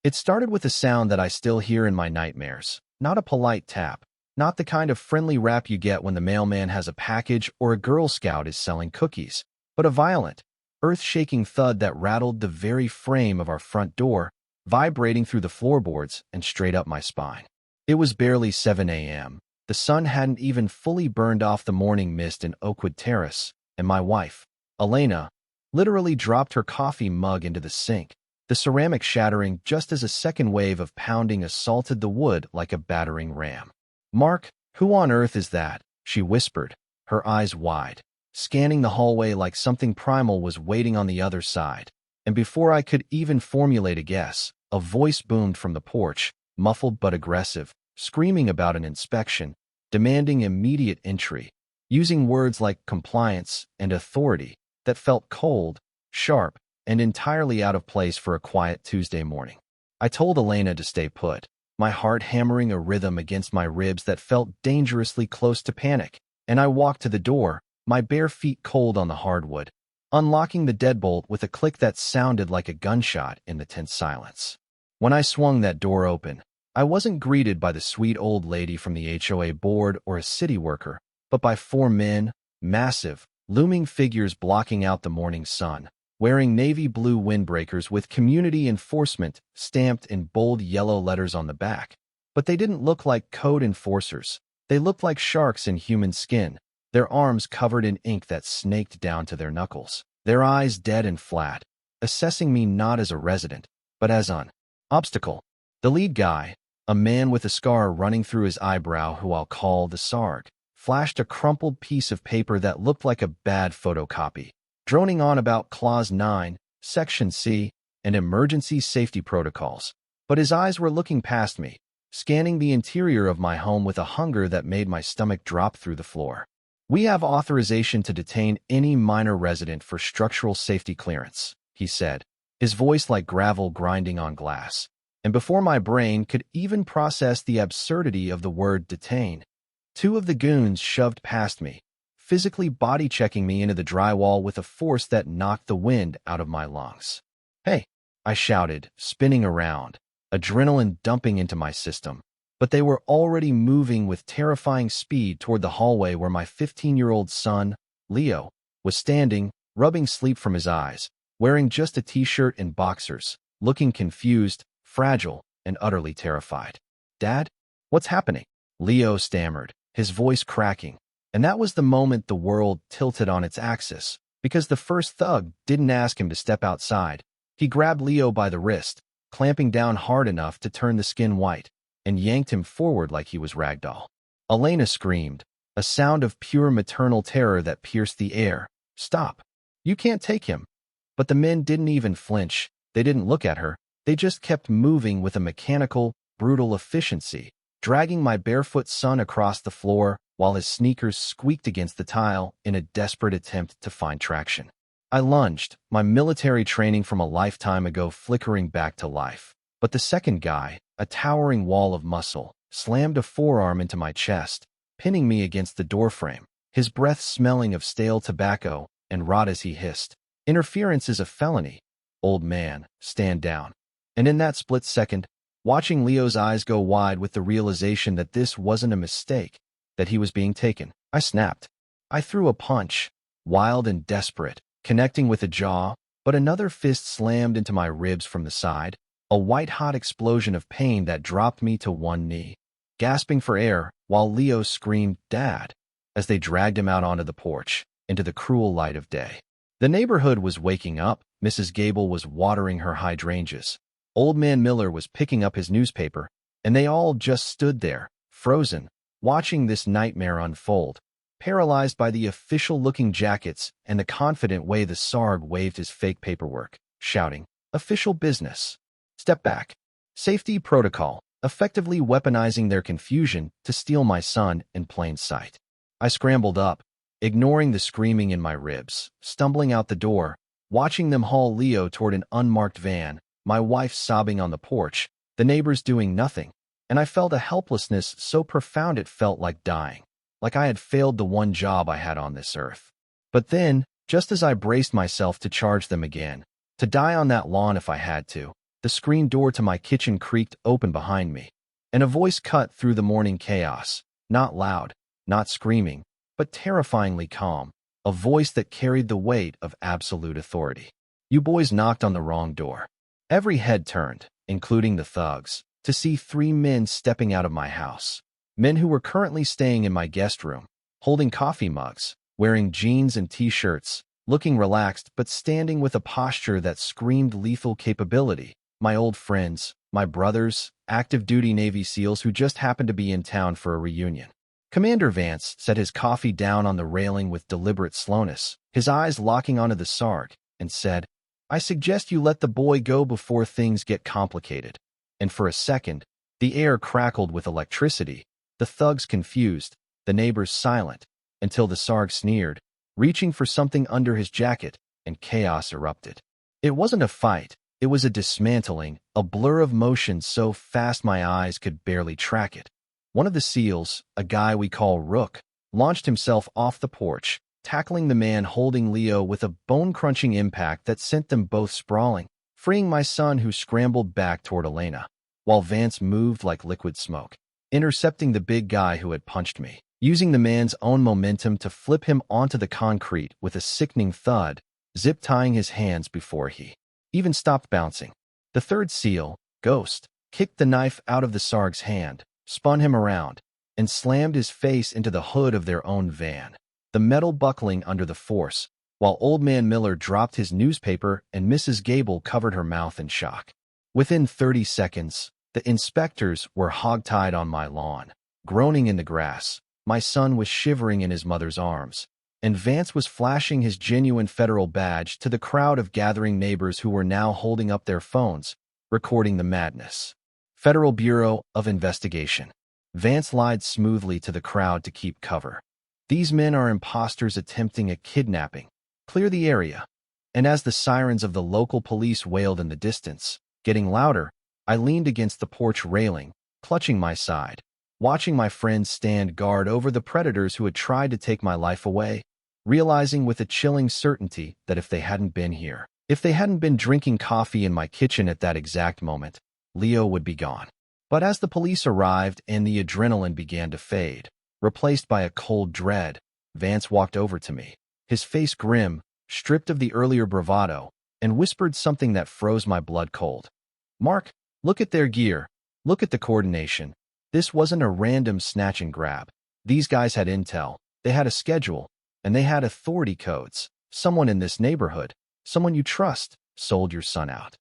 It started with a sound that I still hear in my nightmares. Not a polite tap, not the kind of friendly rap you get when the mailman has a package or a Girl Scout is selling cookies, but a violent, earth-shaking thud that rattled the very frame of our front door, vibrating through the floorboards and straight up my spine. It was barely 7 a.m. The sun hadn't even fully burned off the morning mist in Oakwood Terrace, and my wife, Elena, literally dropped her coffee mug into the sink, the ceramic shattering just as a second wave of pounding assaulted the wood like a battering ram. "Mark, who on earth is that?" she whispered, her eyes wide, scanning the hallway like something primal was waiting on the other side. And before I could even formulate a guess, a voice boomed from the porch, muffled but aggressive, screaming about an inspection, demanding immediate entry, using words like compliance and authority that felt cold, sharp, and entirely out of place for a quiet Tuesday morning. I told Elena to stay put, my heart hammering a rhythm against my ribs that felt dangerously close to panic, and I walked to the door, my bare feet cold on the hardwood, unlocking the deadbolt with a click that sounded like a gunshot in the tense silence. When I swung that door open, I wasn't greeted by the sweet old lady from the HOA board or a city worker, but by 4 men, massive, looming figures blocking out the morning sun, wearing navy blue windbreakers with community enforcement stamped in bold yellow letters on the back. But they didn't look like code enforcers. They looked like sharks in human skin, their arms covered in ink that snaked down to their knuckles, their eyes dead and flat, assessing me not as a resident, but as an obstacle. The lead guy, a man with a scar running through his eyebrow who I'll call the Sarg, flashed a crumpled piece of paper that looked like a bad photocopy, droning on about Clause 9, Section C, and emergency safety protocols. But his eyes were looking past me, scanning the interior of my home with a hunger that made my stomach drop through the floor. "We have authorization to detain any minor resident for structural safety clearance," he said, his voice like gravel grinding on glass. And before my brain could even process the absurdity of the word detain, 2 of the goons shoved past me, physically body-checking me into the drywall with a force that knocked the wind out of my lungs. "Hey," I shouted, spinning around, adrenaline dumping into my system. But they were already moving with terrifying speed toward the hallway where my 15-year-old son, Leo, was standing, rubbing sleep from his eyes, wearing just a t-shirt and boxers, looking confused, fragile, and utterly terrified. "Dad? What's happening?" Leo stammered, his voice cracking. And that was the moment the world tilted on its axis, because the first thug didn't ask him to step outside. He grabbed Leo by the wrist, clamping down hard enough to turn the skin white, and yanked him forward like he was ragdoll. Elena screamed, a sound of pure maternal terror that pierced the air. "Stop. You can't take him." But the men didn't even flinch. They didn't look at her. They just kept moving with a mechanical, brutal efficiency, dragging my barefoot son across the floor while his sneakers squeaked against the tile in a desperate attempt to find traction. I lunged, my military training from a lifetime ago flickering back to life. But the second guy, a towering wall of muscle, slammed a forearm into my chest, pinning me against the doorframe, his breath smelling of stale tobacco and rot as he hissed, "Interference is a felony. Old man, stand down." And in that split second, watching Leo's eyes go wide with the realization that this wasn't a mistake, that he was being taken, I snapped. I threw a punch, wild and desperate, connecting with a jaw, but another fist slammed into my ribs from the side, a white-hot explosion of pain that dropped me to one knee, gasping for air while Leo screamed, "Dad," as they dragged him out onto the porch, into the cruel light of day. The neighborhood was waking up. Mrs. Gable was watering her hydrangeas. Old Man Miller was picking up his newspaper, and they all just stood there, frozen, watching this nightmare unfold, paralyzed by the official-looking jackets and the confident way the Sarg waved his fake paperwork, shouting, "Official business. Step back. Safety protocol," effectively weaponizing their confusion to steal my son in plain sight. I scrambled up, ignoring the screaming in my ribs, stumbling out the door, watching them haul Leo toward an unmarked van, my wife sobbing on the porch, the neighbors doing nothing, and I felt a helplessness so profound it felt like dying, like I had failed the one job I had on this earth. But then, just as I braced myself to charge them again, to die on that lawn if I had to, The screen door to my kitchen creaked open behind me, and a voice cut through the morning chaos. Not loud, not screaming, but terrifyingly calm. A voice that carried the weight of absolute authority. You boys knocked on the wrong door. Every head turned, including the thugs, to see 3 men stepping out of my house. Men who were currently staying in my guest room, holding coffee mugs, wearing jeans and t-shirts, looking relaxed but standing with a posture that screamed lethal capability. My old friends, my brothers, active duty Navy SEALs who just happened to be in town for a reunion. Commander Vance set his coffee down on the railing with deliberate slowness, his eyes locking onto the SARG, and said, "I suggest you let the boy go before things get complicated." And for a second, the air crackled with electricity, the thugs confused, the neighbors silent, until the SARG sneered, reaching for something under his jacket, and chaos erupted. It wasn't a fight, it was a dismantling, a blur of motion so fast my eyes could barely track it. One of the SEALs, a guy we call Rook, launched himself off the porch, tackling the man holding Leo with a bone-crunching impact that sent them both sprawling, freeing my son who scrambled back toward Elena, while Vance moved like liquid smoke, intercepting the big guy who had punched me, using the man's own momentum to flip him onto the concrete with a sickening thud, zip-tying his hands before he even stopped bouncing. The third SEAL, Ghost, kicked the knife out of the SARG's hand, spun him around, and slammed his face into the hood of their own van, the metal buckling under the force, while Old Man Miller dropped his newspaper and Mrs. Gable covered her mouth in shock. Within 30 seconds, the inspectors were hogtied on my lawn, groaning in the grass. My son was shivering in his mother's arms, and Vance was flashing his genuine federal badge to the crowd of gathering neighbors who were now holding up their phones, recording the madness. Federal Bureau of Investigation. Vance lied smoothly to the crowd to keep cover. These men are imposters attempting a kidnapping. Clear the area. And as the sirens of the local police wailed in the distance, getting louder, I leaned against the porch railing, clutching my side, watching my friends stand guard over the predators who had tried to take my life away, realizing with a chilling certainty that if they hadn't been here, if they hadn't been drinking coffee in my kitchen at that exact moment, Leo would be gone. But as the police arrived and the adrenaline began to fade, replaced by a cold dread, Vance walked over to me, his face grim, stripped of the earlier bravado, and whispered something that froze my blood cold. "Mark, look at their gear. Look at the coordination. This wasn't a random snatch and grab. These guys had intel, they had a schedule, and they had authority codes. Someone in this neighborhood, someone you trust, sold your son out."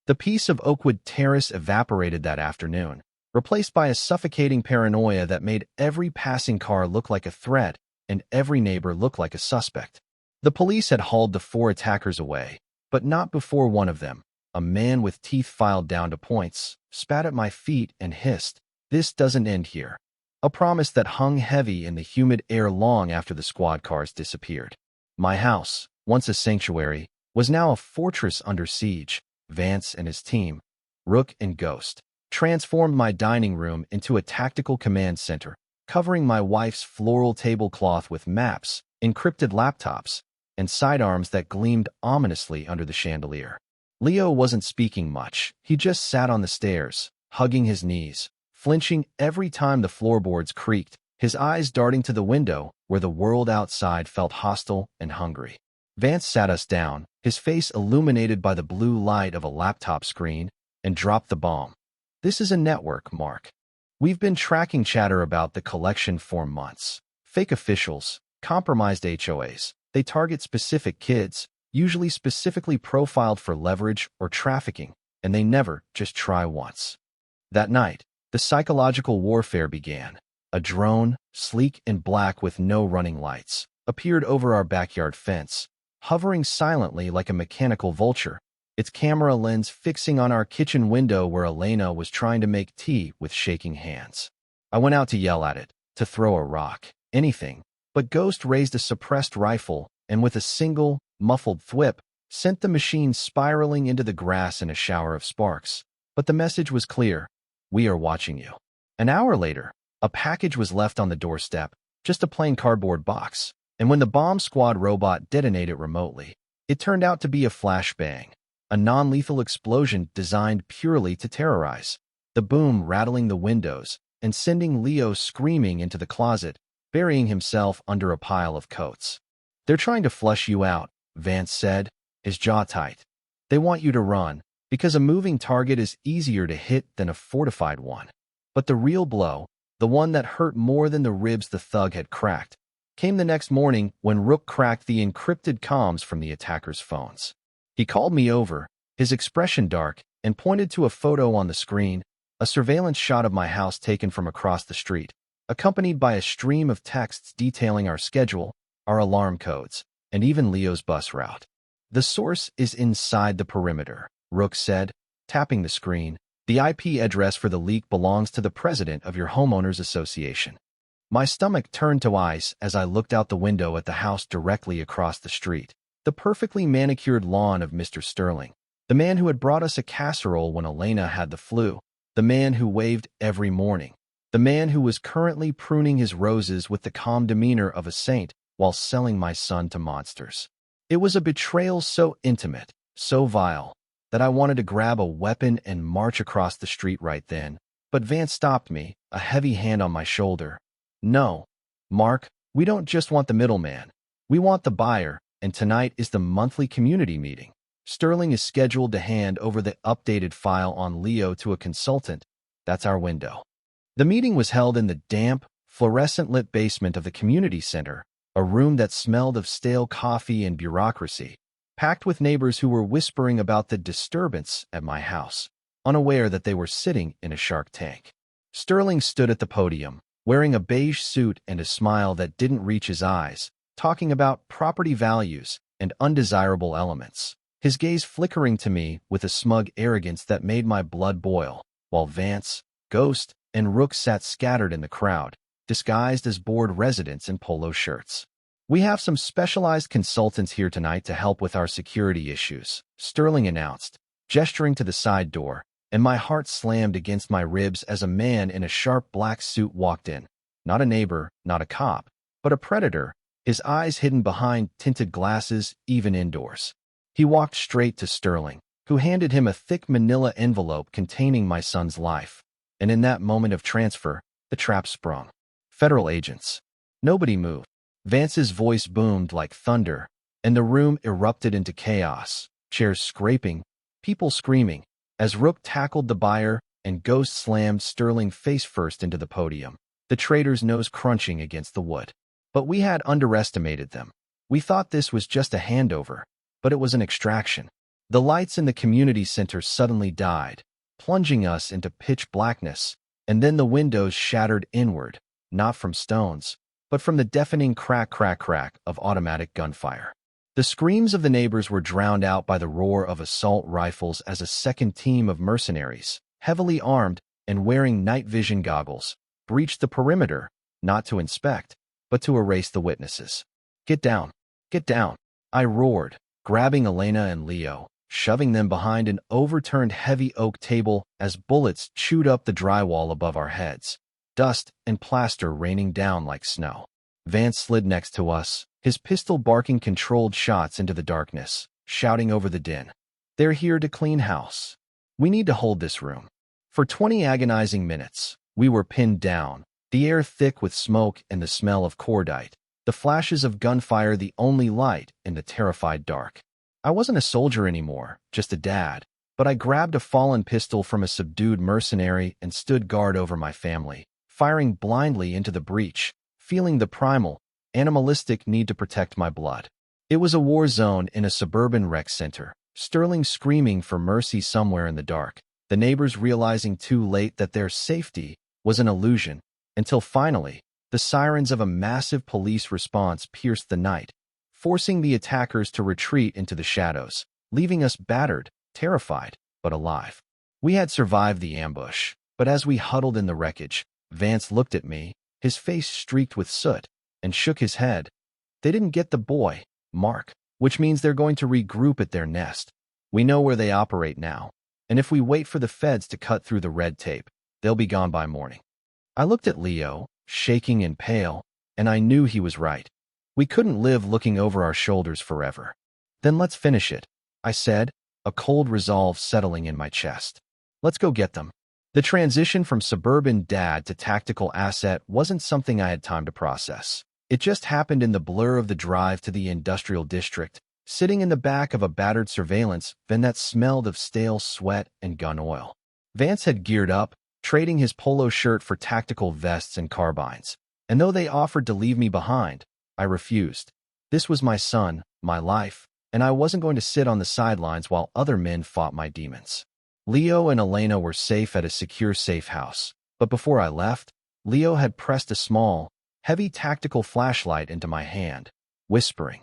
The peace of Oakwood Terrace evaporated that afternoon, replaced by a suffocating paranoia that made every passing car look like a threat and every neighbor look like a suspect. The police had hauled the 4 attackers away, but not before one of them, a man with teeth filed down to points, spat at my feet and hissed, "This doesn't end here." A promise that hung heavy in the humid air long after the squad cars disappeared. My house, once a sanctuary, was now a fortress under siege. Vance and his team, Rook and Ghost, transformed my dining room into a tactical command center, covering my wife's floral tablecloth with maps, encrypted laptops, and sidearms that gleamed ominously under the chandelier. Leo wasn't speaking much. He just sat on the stairs, hugging his knees, flinching every time the floorboards creaked, his eyes darting to the window where the world outside felt hostile and hungry. Vance sat us down, his face illuminated by the blue light of a laptop screen, and dropped the bomb. "This is a network, Mark. We've been tracking chatter about the collection for months. Fake officials, compromised HOAs. They target specific kids, usually specifically profiled for leverage or trafficking, and they never just try once." That night, the psychological warfare began. A drone, sleek and black with no running lights, appeared over our backyard fence, hovering silently like a mechanical vulture, its camera lens fixing on our kitchen window where Elena was trying to make tea with shaking hands. I went out to yell at it, to throw a rock, anything, but Ghost raised a suppressed rifle and with a single, muffled thwip, sent the machine spiraling into the grass in a shower of sparks. But the message was clear: "We are watching you." An hour later, a package was left on the doorstep, just a plain cardboard box, and when the bomb squad robot detonated it remotely, it turned out to be a flashbang. a non-lethal explosion designed purely to terrorize. The boom rattling the windows and sending Leo screaming into the closet, burying himself under a pile of coats. "They're trying to flush you out," Vance said, his jaw tight. "They want you to run, because a moving target is easier to hit than a fortified one." But the real blow, the one that hurt more than the ribs the thug had cracked, came the next morning when Rook cracked the encrypted comms from the attackers' phones. He called me over, his expression dark, and pointed to a photo on the screen, a surveillance shot of my house taken from across the street, accompanied by a stream of texts detailing our schedule, our alarm codes, and even Leo's bus route. "The source is inside the perimeter," Rook said, tapping the screen. "The IP address for the leak belongs to the president of your homeowners association." My stomach turned to ice as I looked out the window at the house directly across the street. The perfectly manicured lawn of Mr. Sterling, the man who had brought us a casserole when Elena had the flu, the man who waved every morning, the man who was currently pruning his roses with the calm demeanor of a saint while selling my son to monsters. It was a betrayal so intimate, so vile, that I wanted to grab a weapon and march across the street right then. But Vance stopped me, a heavy hand on my shoulder. "No, Mark, we don't just want the middleman. We want the buyer, and tonight is the monthly community meeting. Sterling is scheduled to hand over the updated file on Leo to a consultant. That's our window." The meeting was held in the damp, fluorescent-lit basement of the community center, a room that smelled of stale coffee and bureaucracy, packed with neighbors who were whispering about the disturbance at my house, unaware that they were sitting in a shark tank. Sterling stood at the podium, wearing a beige suit and a smile that didn't reach his eyes, talking about property values and undesirable elements, his gaze flickering to me with a smug arrogance that made my blood boil, while Vance, Ghost, and Rook sat scattered in the crowd, disguised as bored residents in polo shirts. "We have some specialized consultants here tonight to help with our security issues," Sterling announced, gesturing to the side door, and my heart slammed against my ribs as a man in a sharp black suit walked in. Not a neighbor, not a cop, but a predator, his eyes hidden behind tinted glasses, even indoors. He walked straight to Sterling, who handed him a thick manila envelope containing my son's life. And in that moment of transfer, the trap sprung. "Federal agents." Nobody moved. Vance's voice boomed like thunder, and the room erupted into chaos, chairs scraping, people screaming, as Rook tackled the buyer and Ghost slammed Sterling face first into the podium, the traitor's nose crunching against the wood. But we had underestimated them. We thought this was just a handover, but it was an extraction. The lights in the community center suddenly died, plunging us into pitch blackness, and then the windows shattered inward, not from stones, but from the deafening crack of automatic gunfire. The screams of the neighbors were drowned out by the roar of assault rifles as a second team of mercenaries, heavily armed and wearing night vision goggles, breached the perimeter, not to inspect, but to erase the witnesses. Get down, I roared, grabbing Elena and Leo, shoving them behind an overturned heavy oak table as bullets chewed up the drywall above our heads, dust and plaster raining down like snow. Vance slid next to us, his pistol barking controlled shots into the darkness, shouting over the din. "They're here to clean house. We need to hold this room." For 20 agonizing minutes, we were pinned down, the air thick with smoke and the smell of cordite, the flashes of gunfire the only light in the terrified dark. I wasn't a soldier anymore, just a dad, but I grabbed a fallen pistol from a subdued mercenary and stood guard over my family, firing blindly into the breach, feeling the primal, animalistic need to protect my blood. It was a war zone in a suburban rec center, Sterling screaming for mercy somewhere in the dark, the neighbors realizing too late that their safety was an illusion, until finally, the sirens of a massive police response pierced the night, forcing the attackers to retreat into the shadows, leaving us battered, terrified, but alive. We had survived the ambush, but as we huddled in the wreckage, Vance looked at me, his face streaked with soot, and shook his head. "They didn't get the boy, Mark, which means they're going to regroup at their nest. We know where they operate now, and if we wait for the feds to cut through the red tape, they'll be gone by morning." I looked at Leo, shaking and pale, and I knew he was right. We couldn't live looking over our shoulders forever. "Then let's finish it," I said, a cold resolve settling in my chest. Let's go get them. The transition from suburban dad to tactical asset wasn't something I had time to process. It just happened in the blur of the drive to the industrial district, sitting in the back of a battered surveillance van that smelled of stale sweat and gun oil. Vance had geared up, trading his polo shirt for tactical vests and carbines. And though they offered to leave me behind, I refused. This was my son, my life, and I wasn't going to sit on the sidelines while other men fought my demons. Leo and Elena were safe at a secure safe house, but before I left, Leo had pressed a small, heavy tactical flashlight into my hand, whispering,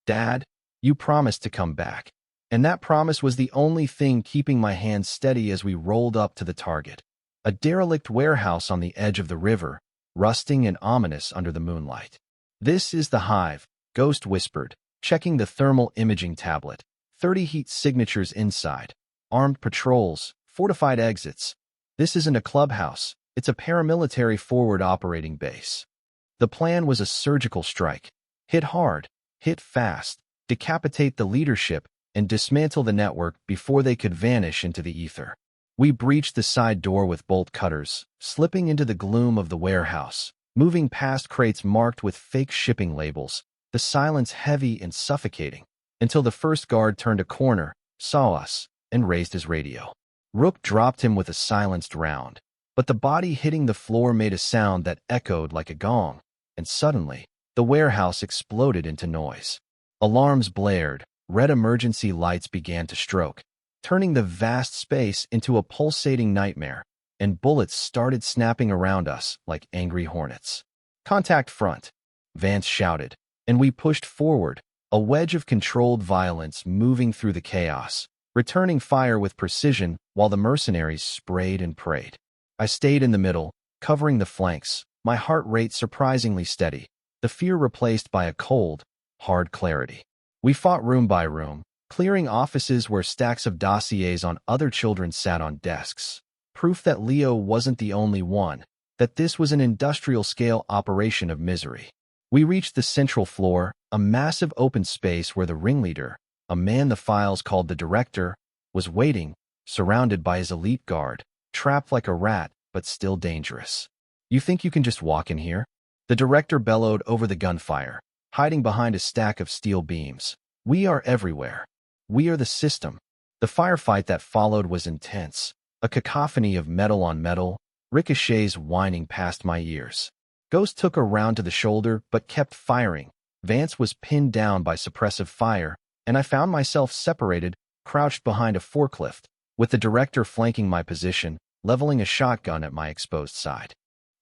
"Dad, you promised to come back." And that promise was the only thing keeping my hand steady as we rolled up to the target. A derelict warehouse on the edge of the river, rusting and ominous under the moonlight. "This is the hive," Ghost whispered, checking the thermal imaging tablet. 30 heat signatures inside. Armed patrols, fortified exits. This isn't a clubhouse, it's a paramilitary forward operating base. The plan was a surgical strike. Hit hard, hit fast, decapitate the leadership, and dismantle the network before they could vanish into the ether. We breached the side door with bolt cutters, slipping into the gloom of the warehouse, moving past crates marked with fake shipping labels, the silence heavy and suffocating, until the first guard turned a corner, saw us, and raised his radio. Rook dropped him with a silenced round, but the body hitting the floor made a sound that echoed like a gong, and suddenly, the warehouse exploded into noise. Alarms blared, red emergency lights began to stroke, turning the vast space into a pulsating nightmare, and bullets started snapping around us like angry hornets. "Contact front," Vance shouted, and we pushed forward, a wedge of controlled violence moving through the chaos, returning fire with precision while the mercenaries sprayed and prayed. I stayed in the middle, covering the flanks, my heart rate surprisingly steady, the fear replaced by a cold, hard clarity. We fought room by room, clearing offices where stacks of dossiers on other children sat on desks. Proof that Leo wasn't the only one, that this was an industrial-scale operation of misery. We reached the central floor, a massive open space where the ringleader, a man the files called the director, was waiting, surrounded by his elite guard, trapped like a rat, but still dangerous. "You think you can just walk in here?" The director bellowed over the gunfire, hiding behind a stack of steel beams. "We are everywhere. We are the system." The firefight that followed was intense, a cacophony of metal on metal, ricochets whining past my ears. Ghost took a round to the shoulder but kept firing. Vance was pinned down by suppressive fire, and I found myself separated, crouched behind a forklift, with the director flanking my position, leveling a shotgun at my exposed side.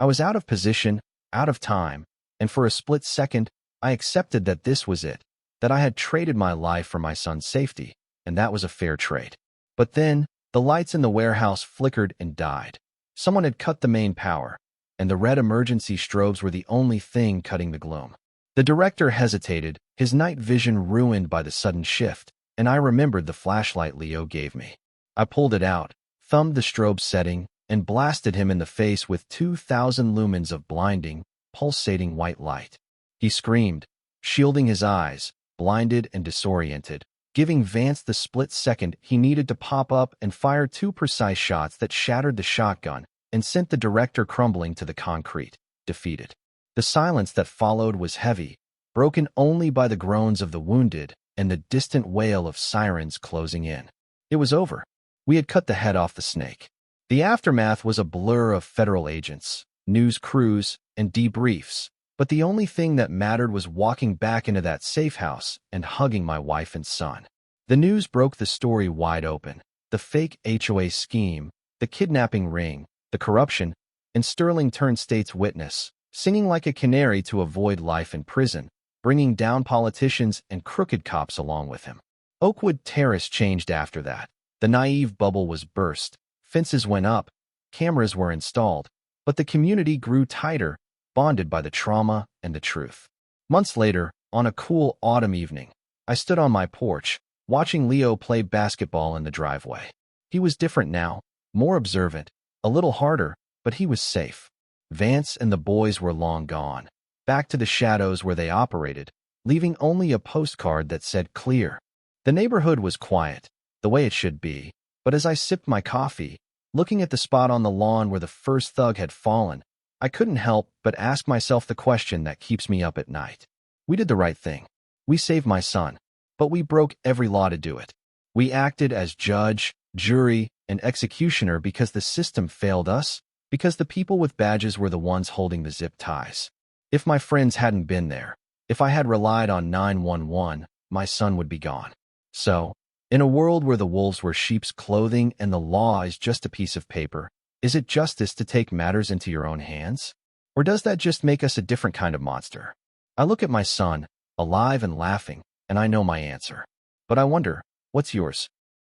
I was out of position, out of time, and for a split second, I accepted that this was it, that I had traded my life for my son's safety, and that was a fair trade. But then, the lights in the warehouse flickered and died. Someone had cut the main power, and the red emergency strobes were the only thing cutting the gloom. The director hesitated, his night vision ruined by the sudden shift, and I remembered the flashlight Leo gave me. I pulled it out, thumbed the strobe setting, and blasted him in the face with 2,000 lumens of blinding, pulsating white light. He screamed, shielding his eyes, blinded and disoriented, giving Vance the split second he needed to pop up and fire 2 precise shots that shattered the shotgun and sent the director crumbling to the concrete, defeated. The silence that followed was heavy, broken only by the groans of the wounded and the distant wail of sirens closing in. It was over. We had cut the head off the snake. The aftermath was a blur of federal agents, news crews, and debriefs, but the only thing that mattered was walking back into that safe house and hugging my wife and son. The news broke the story wide open. The fake HOA scheme, the kidnapping ring, the corruption, and Sterling turned state's witness, singing like a canary to avoid life in prison, bringing down politicians and crooked cops along with him. Oakwood Terrace changed after that. The naive bubble was burst, fences went up, cameras were installed, but the community grew tighter, bonded by the trauma and the truth. Months later, on a cool autumn evening, I stood on my porch, watching Leo play basketball in the driveway. He was different now, more observant, a little harder, but he was safe. Vance and the boys were long gone, back to the shadows where they operated, leaving only a postcard that said clear. The neighborhood was quiet. the way it should be. But as I sipped my coffee, looking at the spot on the lawn where the first thug had fallen, I couldn't help but ask myself the question that keeps me up at night. We did the right thing. We saved my son, but we broke every law to do it. We acted as judge, jury, and executioner because the system failed us, because the people with badges were the ones holding the zip ties. If my friends hadn't been there, if I had relied on 911, my son would be gone. So, in a world where the wolves were sheep's clothing and the law is just a piece of paper, is it justice to take matters into your own hands? Or does that just make us a different kind of monster? I look at my son, alive and laughing, and I know my answer. But I wonder, what's yours?